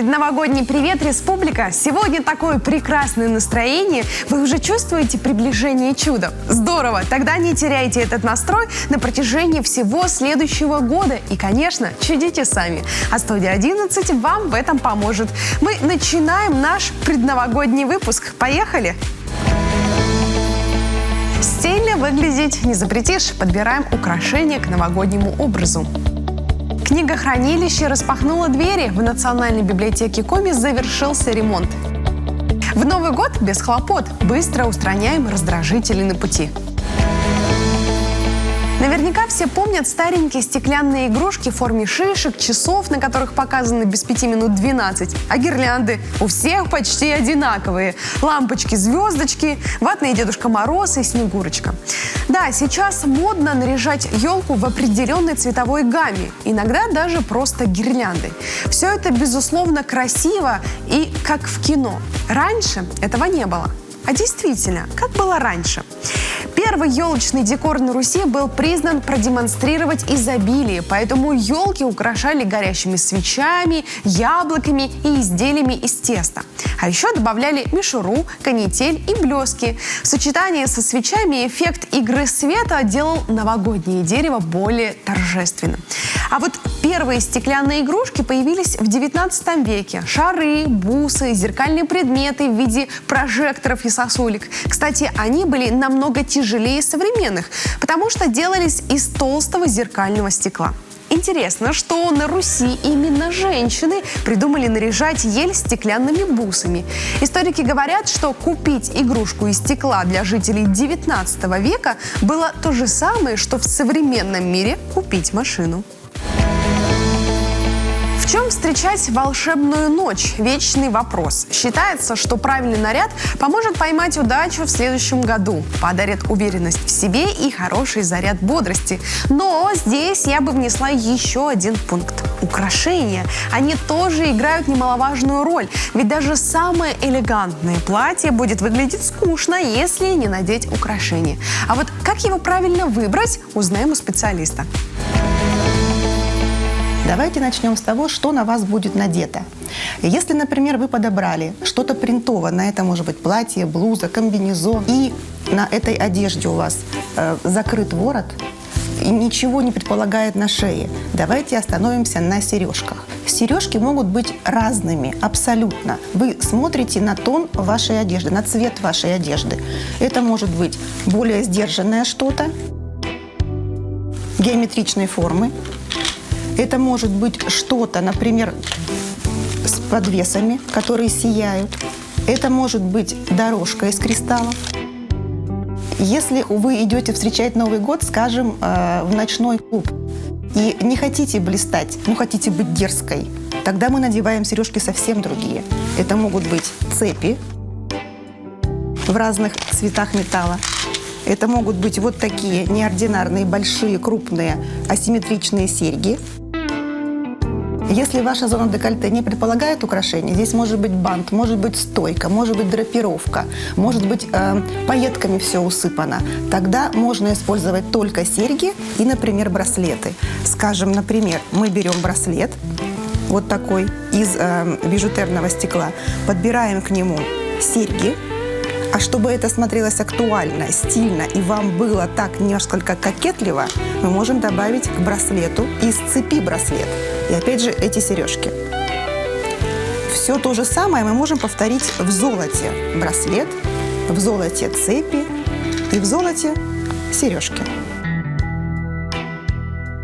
Предновогодний привет, республика! Сегодня такое прекрасное настроение. Вы уже чувствуете приближение чуда? Здорово! Тогда не теряйте этот настрой на протяжении всего следующего года. И, конечно, чудите сами. А студия 11 вам в этом поможет. Мы начинаем наш предновогодний выпуск. Поехали! Стильно выглядеть не запретишь. Подбираем украшения к новогоднему образу. Книгохранилище распахнуло двери. В Национальной библиотеке Коми завершился ремонт. В Новый год без хлопот. Быстро устраняем раздражители на пути. Наверняка все помнят старенькие стеклянные игрушки в форме шишек, часов, на которых показано без 5 минут 12. А гирлянды у всех почти одинаковые. Лампочки, звездочки, ватные Дедушка Мороз и Снегурочка. Да, сейчас модно наряжать елку в определенной цветовой гамме. Иногда даже просто гирляндой. Все это, безусловно, красиво и как в кино. Раньше этого не было. А действительно, как было раньше? Первый елочный декор на Руси был признан продемонстрировать изобилие, поэтому елки украшали горящими свечами, яблоками и изделиями из теста. А еще добавляли мишуру, канитель и блески. В сочетании со свечами эффект игры света делал новогоднее дерево более торжественным. А вот первые стеклянные игрушки появились в 19 веке. Шары, бусы, зеркальные предметы в виде прожекторов и сосулек. Кстати, они были намного тяжелее современных, потому что делались из толстого зеркального стекла. Интересно, что на Руси именно женщины придумали наряжать ель стеклянными бусами. Историки говорят, что купить игрушку из стекла для жителей 19 века было то же самое, что в современном мире купить машину. В чем встречать волшебную ночь? Вечный вопрос. Считается, что правильный наряд поможет поймать удачу в следующем году, подарит уверенность в себе и хороший заряд бодрости. Но здесь я бы внесла еще один пункт. Украшения. Они тоже играют немаловажную роль. Ведь даже самое элегантное платье будет выглядеть скучно, если не надеть украшения. А вот как его правильно выбрать, узнаем у специалиста. Давайте начнем с того, что на вас будет надето. Если, например, вы подобрали что-то принтованное, это может быть платье, блуза, комбинезон, и на этой одежде у вас закрыт ворот, и ничего не предполагает на шее, давайте остановимся на сережках. Сережки могут быть разными, абсолютно. Вы смотрите на тон вашей одежды, на цвет вашей одежды. Это может быть более сдержанное что-то, геометричной формы. Это может быть что-то, например, с подвесами, которые сияют. Это может быть дорожка из кристаллов. Если вы идете встречать Новый год, скажем, в ночной клуб, и не хотите блистать, но хотите быть дерзкой, тогда мы надеваем сережки совсем другие. Это могут быть цепи в разных цветах металла. Это могут быть вот такие неординарные, большие, крупные, асимметричные серьги. Если ваша зона декольте не предполагает украшения, здесь может быть бант, может быть стойка, может быть драпировка, может быть пайетками все усыпано. Тогда можно использовать только серьги и, например, браслеты. Скажем, например, мы берем браслет, вот такой, из бижутерного стекла, подбираем к нему серьги. А чтобы это смотрелось актуально, стильно и вам было так несколько кокетливо, мы можем добавить к браслету из цепи браслет. И опять же эти сережки. Все то же самое мы можем повторить в золоте браслет, в золоте цепи и в золоте сережки.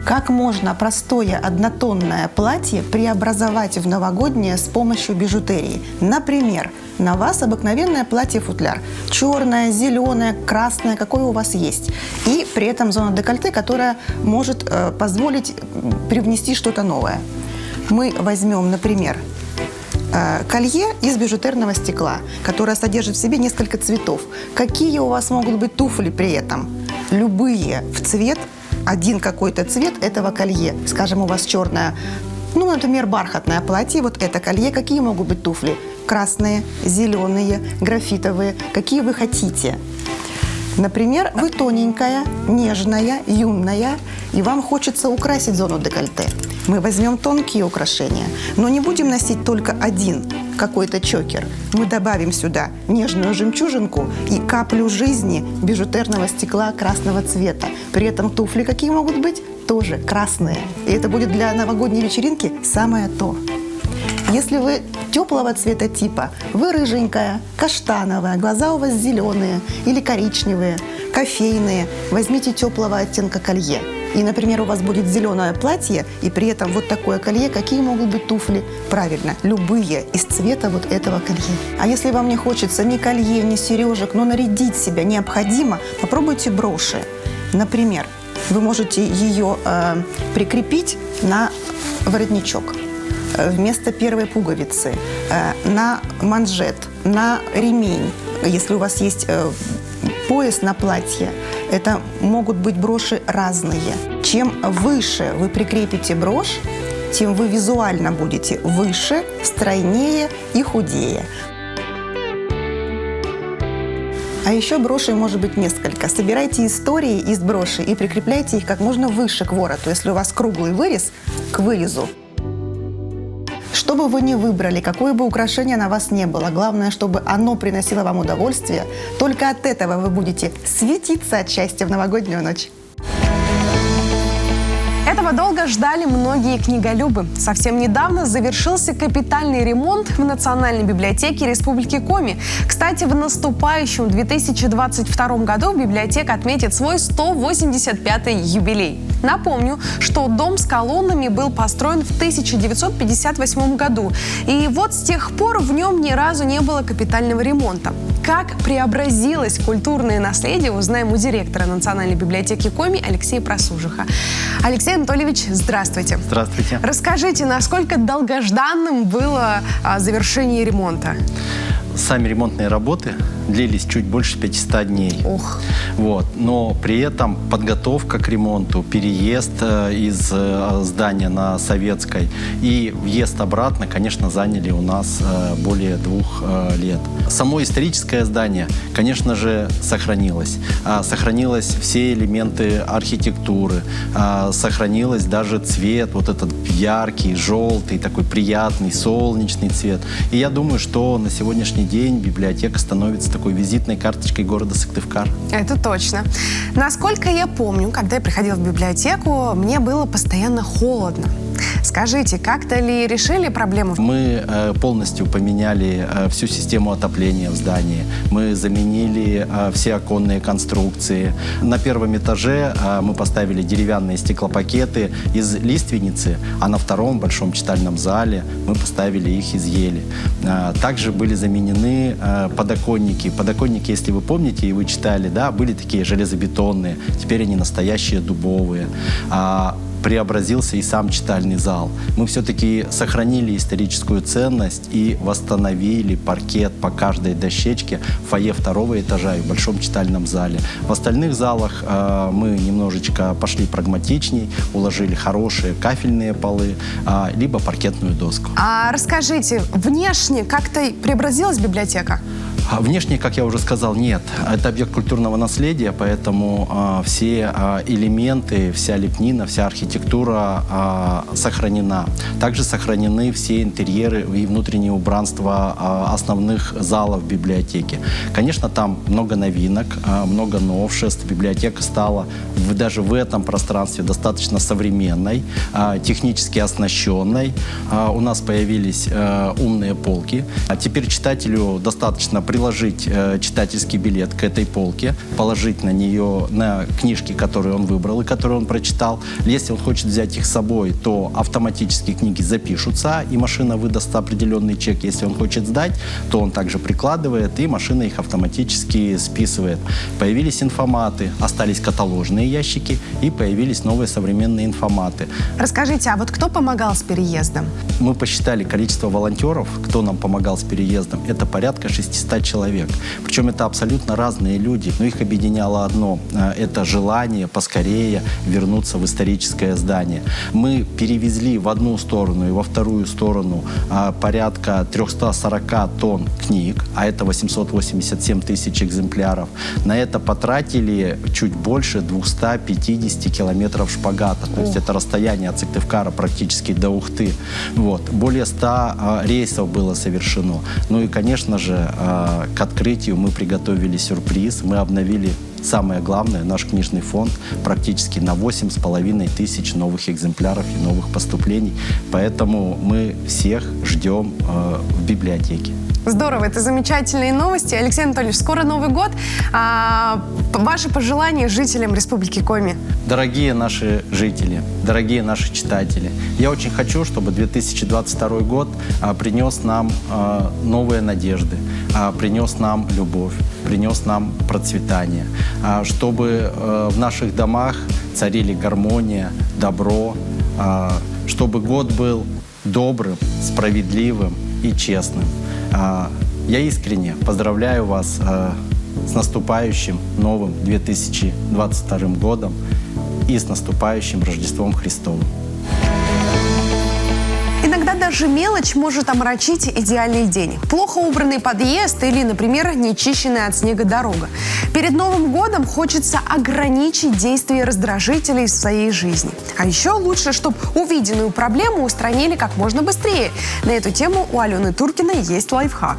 Как можно простое однотонное платье преобразовать в новогоднее с помощью бижутерии? Например, на вас обыкновенное платье-футляр. Черное, зеленое, красное, какое у вас есть. И при этом зона декольте, которая может позволить привнести что-то новое. Мы возьмем, например, колье из бижутерного стекла, которое содержит в себе несколько цветов. Какие у вас могут быть туфли при этом? Любые в цвет. Один какой-то цвет этого колье. Скажем, у вас черное, например, бархатное платье, вот это колье. Какие могут быть туфли? Красные, зеленые, графитовые, какие вы хотите. Например, вы тоненькая, нежная, юная, и вам хочется украсить зону декольте. Мы возьмем тонкие украшения, но не будем носить только один какой-то чокер. Мы добавим сюда нежную жемчужинку и каплю жизни бижутерного стекла красного цвета. При этом туфли какие могут быть? Тоже красные. И это будет для новогодней вечеринки самое то. Если вы теплого цвета типа, вы рыженькая, каштановая, глаза у вас зеленые или коричневые, кофейные, возьмите теплого оттенка колье. И, например, у вас будет зеленое платье, и при этом вот такое колье. Какие могут быть туфли? Правильно, любые из цвета вот этого колье. А если вам не хочется ни колье, ни сережек, но нарядить себя необходимо, попробуйте броши. Например, вы можете ее прикрепить на воротничок вместо первой пуговицы, на манжет, на ремень. Если у вас есть пояс на платье, это могут быть броши разные. Чем выше вы прикрепите брошь, тем вы визуально будете выше, стройнее и худее. А еще брошей может быть несколько. Собирайте истории из брошей и прикрепляйте их как можно выше к вороту. Если у вас круглый вырез, к вырезу. Что бы вы ни выбрали, какое бы украшение на вас не было, главное, чтобы оно приносило вам удовольствие. Только от этого вы будете светиться от счастья в новогоднюю ночь. Этого долго ждали многие книголюбы. Совсем недавно завершился капитальный ремонт в Национальной библиотеке Республики Коми. Кстати, в наступающем 2022 году библиотека отметит свой 185-й юбилей. Напомню, что дом с колоннами был построен в 1958 году. И вот с тех пор в нем ни разу не было капитального ремонта. Как преобразилось культурное наследие, узнаем у директора Национальной библиотеки Коми Алексея Просужиха. Алексей Анатольевич, здравствуйте. Здравствуйте. Расскажите, насколько долгожданным было завершение ремонта? Сами ремонтные работы длились чуть больше 500 дней. Ох. Вот. Но при этом подготовка к ремонту, переезд из здания на Советской и въезд обратно, конечно, заняли у нас более 2 лет. Само историческое здание, конечно же, сохранилось. Сохранились все элементы архитектуры, сохранилось даже цвет, вот этот яркий, желтый, такой приятный, солнечный цвет. И я думаю, что на сегодняшний день библиотека становится такой визитной карточкой города Сыктывкар. Это точно. Насколько я помню, когда я приходила в библиотеку, мне было постоянно холодно. Скажите, как-то ли решили проблему? Мы полностью поменяли всю систему отопления в здании. Мы заменили все оконные конструкции. На первом этаже мы поставили деревянные стеклопакеты из лиственницы, а на втором большом читальном зале мы поставили их из ели. Также были заменены подоконники. Подоконники, если вы помните и вы читали, да, были такие железобетонные. Теперь они настоящие дубовые. Преобразился и сам читальный зал. Мы все-таки сохранили историческую ценность и восстановили паркет по каждой дощечке в фойе 2-го этажа и в большом читальном зале. В остальных залах мы немножечко пошли прагматичней, уложили хорошие кафельные полы, либо паркетную доску. А расскажите, внешне как-то преобразилась библиотека? Внешне, как я уже сказал, нет. Это объект культурного наследия, поэтому все элементы, вся лепнина, вся архитектура сохранена. Также сохранены все интерьеры и внутреннее убранство основных залов библиотеки. Конечно, там много новинок, много новшеств. Библиотека стала даже в этом пространстве достаточно современной, технически оснащенной. У нас появились умные полки. Теперь читателю достаточно приложить читательский билет к этой полке, положить на нее на книжки, которые он выбрал и которые он прочитал. Если он хочет взять их с собой, то автоматически книги запишутся, и машина выдаст определенный чек. Если он хочет сдать, то он также прикладывает, и машина их автоматически списывает. Появились информаты, остались каталожные ящики, и появились новые современные информаты. Расскажите, а вот кто помогал с переездом? Мы посчитали количество волонтеров, кто нам помогал с переездом. Это порядка 600 человек. Причем это абсолютно разные люди, но их объединяло одно – это желание поскорее вернуться в историческое здание. Мы перевезли в одну сторону и во вторую сторону порядка 340 тонн книг, а это 887 тысяч экземпляров. На это потратили чуть больше 250 километров шпагата. То есть это расстояние от Сыктывкара практически до Ухты. Вот. Более 100 рейсов было совершено. Ну и, конечно же, к открытию мы приготовили сюрприз. Мы обновили, самое главное, наш книжный фонд практически на 8,5 тысяч новых экземпляров и новых поступлений. Поэтому мы всех ждем в библиотеке. Здорово, это замечательные новости. Алексей Анатольевич, скоро Новый год. Ваши пожелания жителям Республики Коми? Дорогие наши жители, дорогие наши читатели, я очень хочу, чтобы 2022 год принес нам новые надежды, принес нам любовь, принес нам процветание, чтобы в наших домах царили гармония, добро, чтобы год был добрым, справедливым и честным. Я искренне поздравляю вас с наступающим новым 2022 годом и с наступающим Рождеством Христовым. Иногда даже мелочь может омрачить идеальный день. Плохо убранный подъезд или, например, нечищенная от снега дорога. Перед Новым годом хочется ограничить действие раздражителей в своей жизни. А еще лучше, чтобы увиденную проблему устранили как можно быстрее. На эту тему у Алены Туркиной есть лайфхак.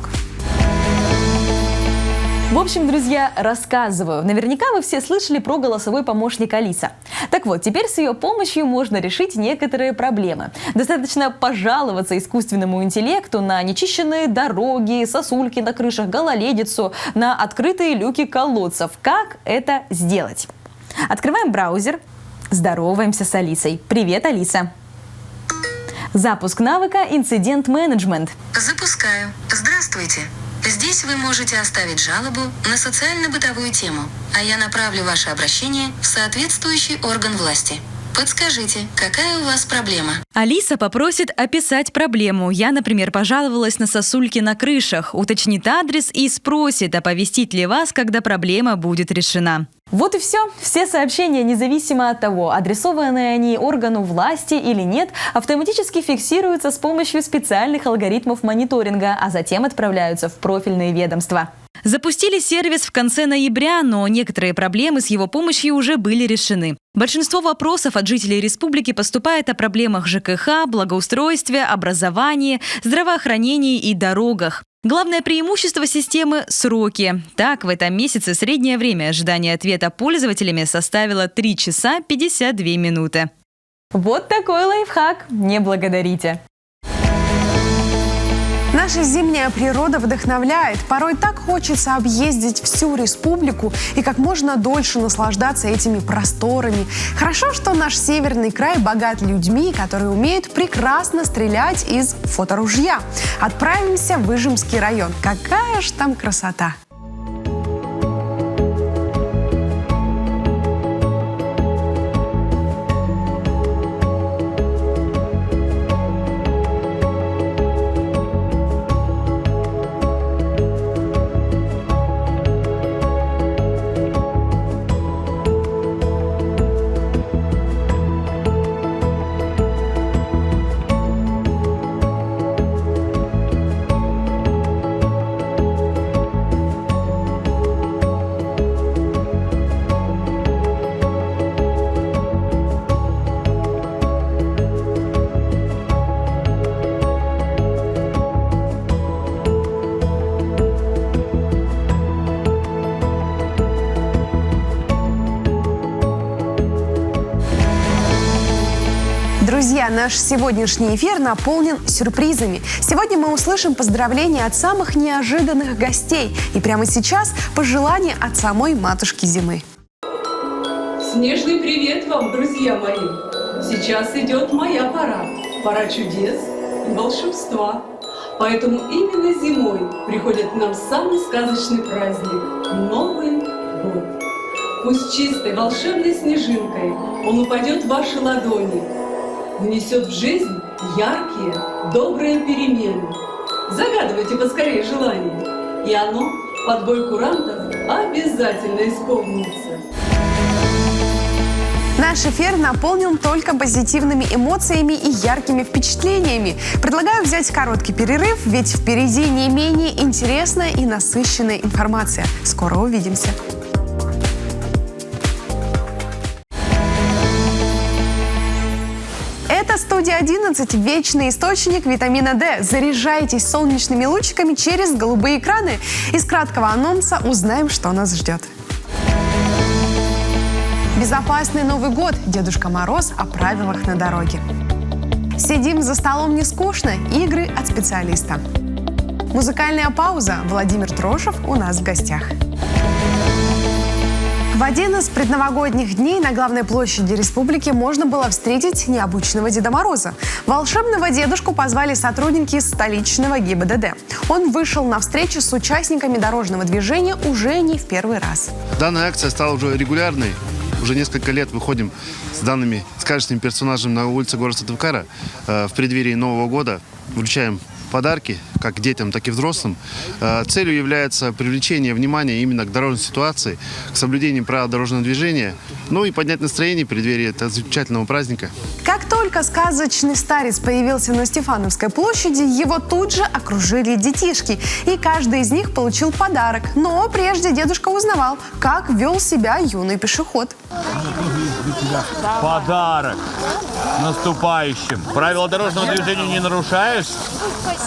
В общем, друзья, рассказываю. Наверняка вы все слышали про голосовой помощник Алиса. Так вот, теперь с ее помощью можно решить некоторые проблемы. Достаточно пожаловаться искусственному интеллекту на нечищенные дороги, сосульки на крышах, гололедицу, на открытые люки колодцев. Как это сделать? Открываем браузер, здороваемся с Алисой. Привет, Алиса. Запуск навыка «Инцидент менеджмент». Запускаю. Здравствуйте. Здесь вы можете оставить жалобу на социально-бытовую тему, а я направлю ваше обращение в соответствующий орган власти. Подскажите, какая у вас проблема? Алиса попросит описать проблему. Я, например, пожаловалась на сосульки на крышах, уточнит адрес и спросит, оповестить ли вас, когда проблема будет решена. Вот и все. Все сообщения, независимо от того, адресованы они органу власти или нет, автоматически фиксируются с помощью специальных алгоритмов мониторинга, а затем отправляются в профильные ведомства. Запустили сервис в конце ноября, но некоторые проблемы с его помощью уже были решены. Большинство вопросов от жителей республики поступает о проблемах ЖКХ, благоустройстве, образовании, здравоохранении и дорогах. Главное преимущество системы – сроки. Так, в этом месяце среднее время ожидания ответа пользователями составило 3 часа 52 минуты. Вот такой лайфхак. Не благодарите. Наша зимняя природа вдохновляет. Порой так хочется объездить всю республику и как можно дольше наслаждаться этими просторами. Хорошо, что наш северный край богат людьми, которые умеют прекрасно стрелять из фоторужья. Отправимся в Выжимский район. Какая ж там красота! Друзья, наш сегодняшний эфир наполнен сюрпризами. Сегодня мы услышим поздравления от самых неожиданных гостей. И прямо сейчас пожелания от самой матушки зимы. Снежный привет вам, друзья мои! Сейчас идет моя пора. Пора чудес и волшебства. Поэтому именно зимой приходит к нам самый сказочный праздник – Новый год. Пусть чистой волшебной снежинкой он упадет в ваши ладони, внесет в жизнь яркие, добрые перемены. Загадывайте поскорее желания и оно под бой курантов обязательно исполнится. Наш эфир наполнен только позитивными эмоциями и яркими впечатлениями. Предлагаю взять короткий перерыв, ведь впереди не менее интересная и насыщенная информация. Скоро увидимся. Это «Студия 11», вечный источник витамина D. Заряжайтесь солнечными лучиками через голубые экраны. Из краткого анонса узнаем, что нас ждет. Безопасный Новый год. Дедушка Мороз о правилах на дороге. Сидим за столом не скучно. Игры от специалиста. Музыкальная пауза. Владимир Трошев у нас в гостях. В один из предновогодних дней на главной площади республики можно было встретить необычного Деда Мороза. Волшебного дедушку позвали сотрудники столичного ГИБДД. Он вышел на встречу с участниками дорожного движения уже не в первый раз. Данная акция стала уже регулярной. Уже несколько лет выходим с данными сказочными персонажами на улице города Сыктывкара в преддверии Нового года. Вручаем подарки как детям, так и взрослым. Целью является привлечение внимания именно к дорожной ситуации, к соблюдению правил дорожного движения, ну и поднять настроение в преддверии этого замечательного праздника. Как только сказочный старец появился на Стефановской площади, его тут же окружили детишки, и каждый из них получил подарок. Но прежде дедушка узнавал, как вел себя юный пешеход. Подарок наступающим. Правила дорожного движения не нарушаешь?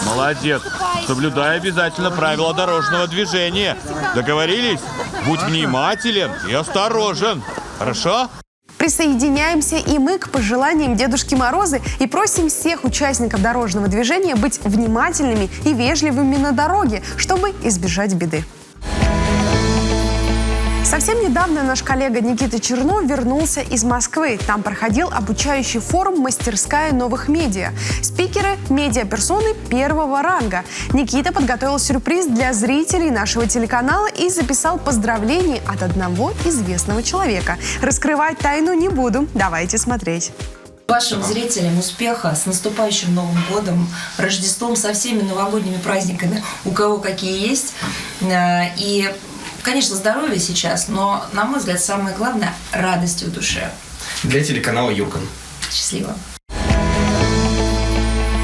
Молодец. Соблюдай обязательно правила дорожного движения. Договорились? Будь внимателен и осторожен. Хорошо? Присоединяемся и мы к пожеланиям Дедушки Мороза и просим всех участников дорожного движения быть внимательными и вежливыми на дороге, чтобы избежать беды. Совсем недавно наш коллега Никита Чернов вернулся из Москвы. Там проходил обучающий форум «Мастерская новых медиа». Спикеры – медиаперсоны первого ранга. Никита подготовил сюрприз для зрителей нашего телеканала и записал поздравления от одного известного человека. Раскрывать тайну не буду. Давайте смотреть. Вашим зрителям успеха, с наступающим Новым годом, Рождеством, со всеми новогодними праздниками, у кого какие есть. И, конечно, здоровье сейчас, но, на мой взгляд, самое главное – радость в душе. Для телеканала Юкон. Счастливо.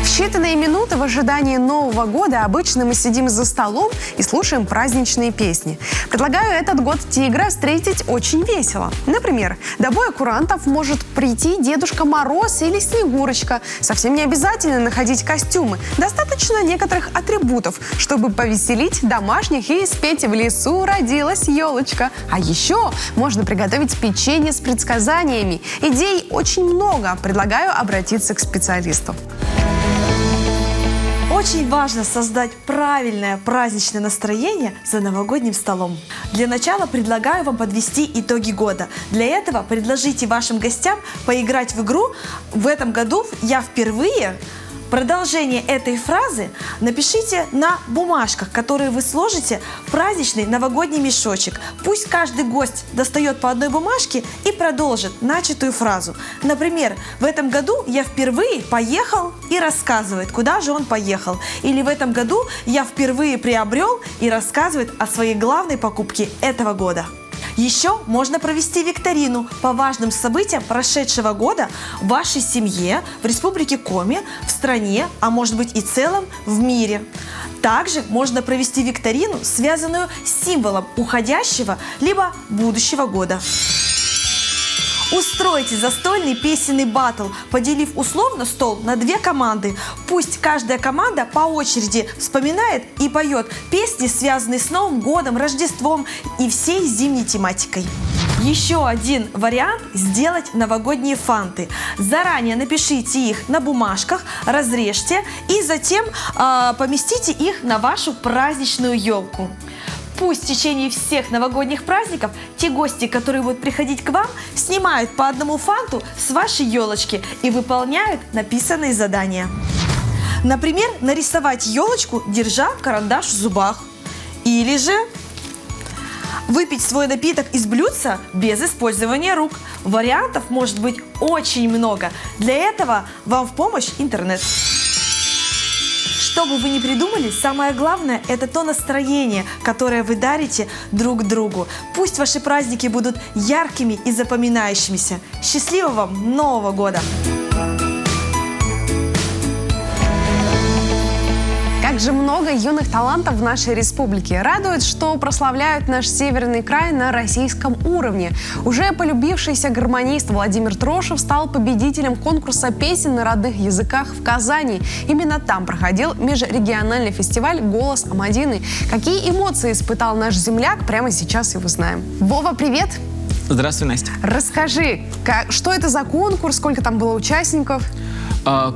В считанные минуты в ожидании Нового года обычно мы сидим за столом и слушаем праздничные песни. Предлагаю этот год тигра встретить очень весело. Например, до боя курантов может прийти Дедушка Мороз или Снегурочка. Совсем не обязательно находить костюмы. Достаточно некоторых атрибутов, чтобы повеселить домашних и спеть «В лесу родилась елочка». А еще можно приготовить печенье с предсказаниями. Идей очень много. Предлагаю обратиться к специалисту. Очень важно создать правильное праздничное настроение за новогодним столом. Для начала предлагаю вам подвести итоги года. Для этого предложите вашим гостям поиграть в игру «В этом году я впервые». Продолжение этой фразы напишите на бумажках, которые вы сложите в праздничный новогодний мешочек. Пусть каждый гость достает по одной бумажке и продолжит начатую фразу. Например, в этом году я впервые поехал и рассказывает, куда же он поехал. Или в этом году я впервые приобрел и рассказывает о своей главной покупке этого года. Еще можно провести викторину по важным событиям прошедшего года в вашей семье, в Республике Коми, в стране, а может быть и целом в мире. Также можно провести викторину, связанную с символом уходящего либо будущего года. Устройте застольный песенный баттл, поделив условно стол на 2 команды. Пусть каждая команда по очереди вспоминает и поет песни, связанные с Новым годом, Рождеством и всей зимней тематикой. Еще один вариант – сделать новогодние фанты. Заранее напишите их на бумажках, разрежьте и затем поместите их на вашу праздничную елку. Пусть в течение всех новогодних праздников те гости, которые будут приходить к вам, снимают по одному фанту с вашей елочки и выполняют написанные задания. Например, нарисовать елочку, держа карандаш в зубах. Или же выпить свой напиток из блюдца без использования рук. Вариантов может быть очень много. Для этого вам в помощь интернет. что бы вы ни придумали, самое главное – это то настроение, которое вы дарите друг другу. Пусть ваши праздники будут яркими и запоминающимися. Счастливого вам Нового года! Как же много юных талантов в нашей республике. Радует, что прославляют наш северный край на российском уровне. Уже полюбившийся гармонист Владимир Трошев стал победителем конкурса песен на родных языках в Казани. Именно там проходил межрегиональный фестиваль «Голос Амадины». Какие эмоции испытал наш земляк, прямо сейчас и узнаем. Вова, привет! Здравствуй, Настя. Расскажи, что это за конкурс, сколько там было участников?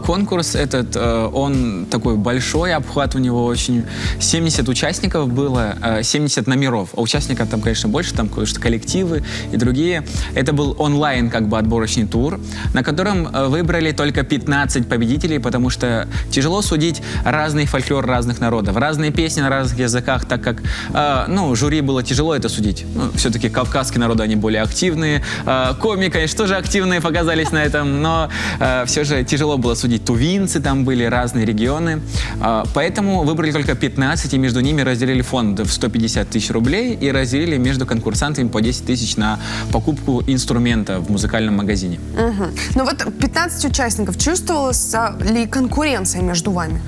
Конкурс этот, он такой большой, обхват у него очень... 70 участников было, 70 номеров. А участников там, конечно, больше, там, потому что коллективы и другие. Это был онлайн, как бы, отборочный тур, на котором выбрали только 15 победителей, потому что тяжело судить разный фольклор разных народов, разные песни на разных языках, так как, жюри было тяжело это судить. Все-таки кавказские народы, они более активные. Коми, конечно, тоже активные показались на этом, но все же тяжело было судить. Тувинцы там были, разные регионы. Поэтому выбрали только 15, и между ними разделили фонд в 150 тысяч рублей и разделили между конкурсантами по 10 тысяч на покупку инструмента в музыкальном магазине. Угу. Ну вот 15 участников. Чувствовалась ли конкуренция между вами?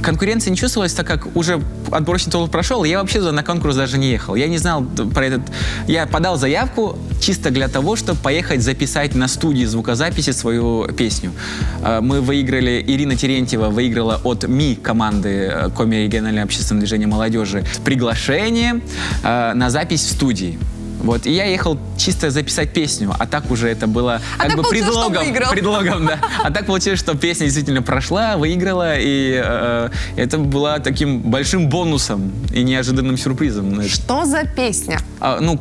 Конкуренции не чувствовалось, так как уже отборочный тур прошел, я вообще на конкурс даже не ехал. Я не знал про этот... Я подал заявку чисто для того, чтобы поехать записать на студии звукозаписи свою песню. Мы выиграли, Ирина Терентьева выиграла от МИ команды Коми регионального общественного движения молодежи приглашение на запись в студии. Вот, и я ехал чисто записать песню, а так уже это было как бы предлогом, да. А так получилось, что песня действительно прошла, выиграла, и это было таким большим бонусом и неожиданным сюрпризом. Что за песня?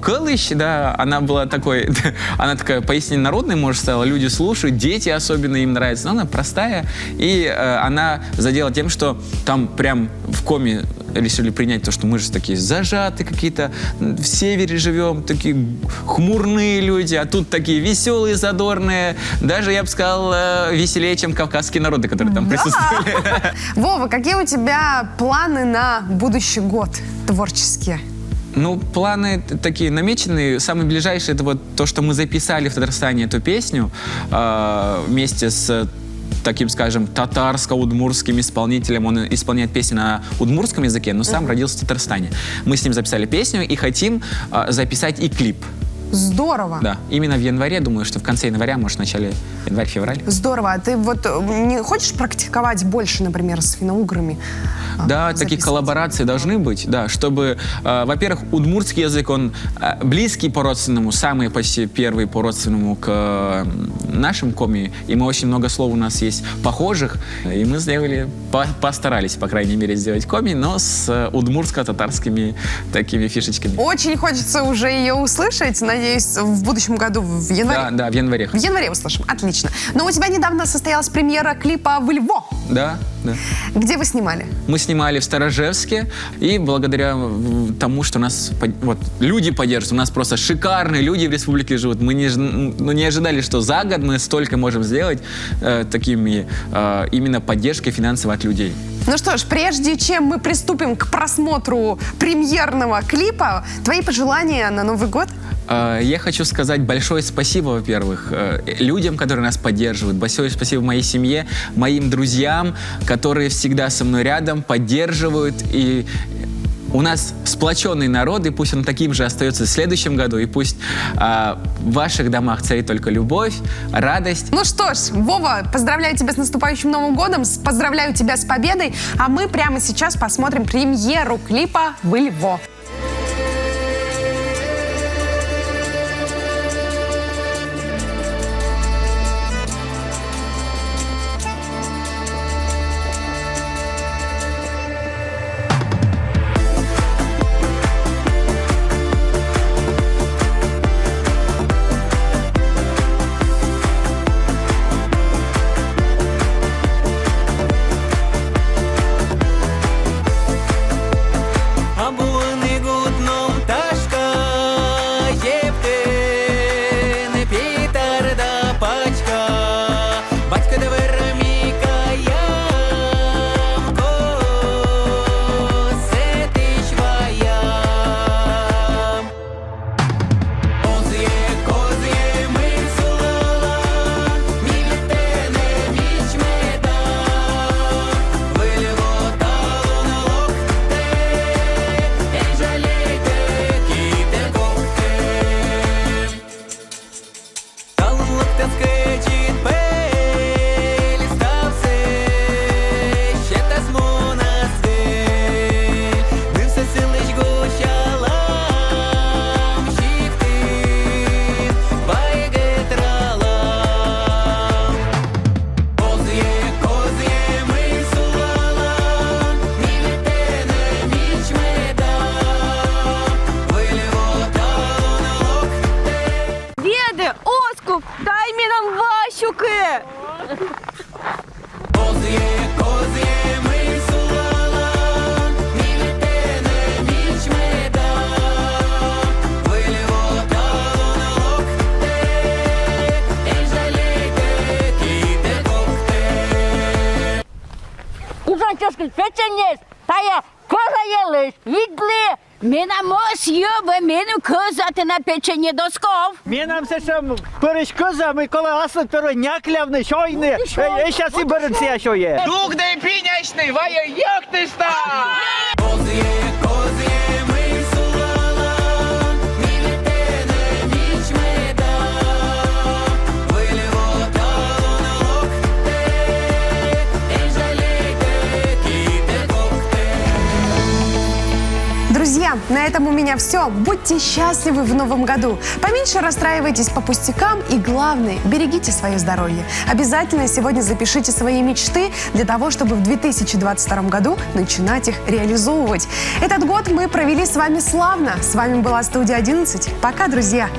«Кылыч», да, она была такой, она такая поистине народная, может, стала, люди слушают, дети особенно им нравится, но она простая, и она задела тем, что там прям в Коми решили принять то, что мы же такие зажатые какие-то, в севере живем, такие хмурные люди, а тут такие веселые, задорные, даже, я бы сказал, веселее, чем кавказские народы, которые там присутствовали. Вова, какие у тебя планы на будущий год творческие? Планы такие намеченные. Самые ближайшие — это вот то, что мы записали в Татарстане эту песню вместе с таким, скажем, татарско-удмуртским исполнителем. Он исполняет песни на удмуртском языке, но сам родился в Татарстане. Мы с ним записали песню и хотим записать и клип. Здорово. Да, именно в январе, думаю, что в конце января, может, в начале январь-февраль. Здорово. А ты вот не хочешь практиковать больше, например, с финно-уграми? Да, такие коллаборации должны быть, да, чтобы, во-первых, удмуртский язык, он близкий по родственному, самый почти первый по родственному к нашим коми, и мы очень много слов у нас есть похожих, и мы сделали, постарались, по крайней мере, сделать коми, но с удмуртско-татарскими такими фишечками. Очень хочется уже ее услышать, надеюсь, в будущем году, в январе. Да, в январе. В январе услышим, отлично. Но у тебя недавно состоялась премьера клипа «Вы Льво». Да. Где вы снимали? Мы снимали в Сторожевске, и благодаря тому, что нас люди поддерживают, у нас просто шикарные люди в республике живут. Мы не ожидали, что за год мы столько можем сделать такими именно поддержкой финансовой от людей. Ну что ж, прежде чем мы приступим к просмотру премьерного клипа, твои пожелания на Новый год? Я хочу сказать большое спасибо, во-первых, людям, которые нас поддерживают. Большое спасибо моей семье, моим друзьям, которые всегда со мной рядом, поддерживают. И у нас сплоченный народ, и пусть он таким же остается в следующем году, и пусть в ваших домах царит только любовь, радость. Ну что ж, Вова, поздравляю тебя с наступающим Новым годом, поздравляю тебя с победой, а мы прямо сейчас посмотрим премьеру клипа «Вы Льво». Абуны Дай мені нам Ващуки! Кузантьошки, печенець, та я коза єлиш, їдли. Мінамо с'юби, міну козати на печені досков. Мінам се сам перешкоза, ми коли асли пероняк лявний, шойни, щас і беремся, що є. Дух де піняшний, вая, як ти став? Друзья, на этом у меня все. Будьте счастливы в новом году. Поменьше расстраивайтесь по пустякам и, главное, берегите свое здоровье. Обязательно сегодня запишите свои мечты для того, чтобы в 2022 году начинать их реализовывать. Этот год мы провели с вами славно. С вами была Студия 11. Пока, друзья!